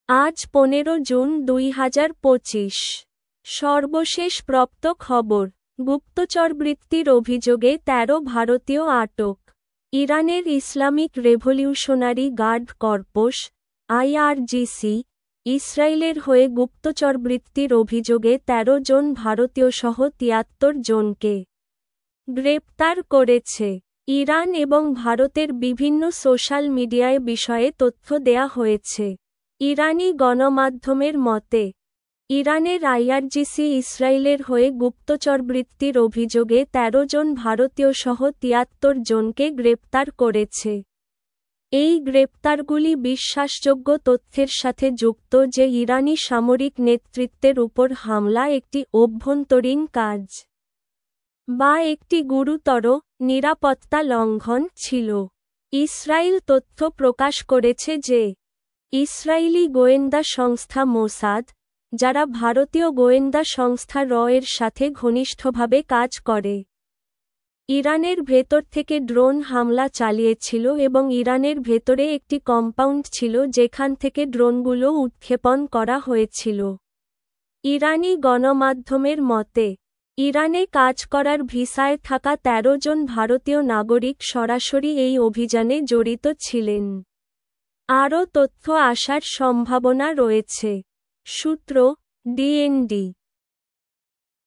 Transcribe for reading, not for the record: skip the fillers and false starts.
আজ 15 জুন 2025। সর্বশেষ প্রাপ্ত খবর, গুপ্তচরবৃত্তির অভিযোগে 13 ভারতীয় আটক। ইরানের ইসলামিক রেভলিউশনারি গার্ড কর্পস (আইআরজিসি) ইসরায়েলের হয়ে গুপ্তচরবৃত্তির অভিযোগে 13 জন ভারতীয়সহ 73 জনকে গ্রেপ্তার করেছে। ইরান এবং ভারতের বিভিন্ন সোশ্যাল মিডিয়ায় বিষয়ে তথ্য দেয়া হয়েছে। ইরানি গণমাধ্যমের মতে, ইরানের আইআরজিসি ইসরায়েলের হয়ে গুপ্তচরবৃত্তির অভিযোগে 13 জন ভারতীয়সহ 73 জনকে গ্রেপ্তার করেছে। এই গ্রেপ্তারগুলি বিশ্বাসযোগ্য তথ্যের সাথে যুক্ত যে ইরানি সামরিক নেতৃত্বের উপর হামলা একটি অভ্যন্তরীণ কাজ বা একটি গুরুতর নিরাপত্তা লঙ্ঘন ছিল। ইসরায়েল তথ্য প্রকাশ করেছে যে ইসরায়েলি গোয়েন্দা সংস্থা মোসাদ, যারা ভারতীয় গোয়েন্দা সংস্থা র-এর সাথে ঘনিষ্ঠভাবে কাজ করে, ইরানের ভেতর থেকে ড্রোন হামলা চালিয়েছিল এবং ইরানের ভেতরে একটি কম্পাউন্ড ছিল যেখান থেকে ড্রোনগুলো উৎক্ষেপণ করা হয়েছিল। ইরানি গণমাধ্যমের মতে, ইরানে কাজ করার ভিসায় থাকা 13 জন ভারতীয় নাগরিক সরাসরি এই অভিযানে জড়িত ছিলেন। আরও তথ্য আসার সম্ভাবনা রয়েছে। সূত্র, ডিএনডি।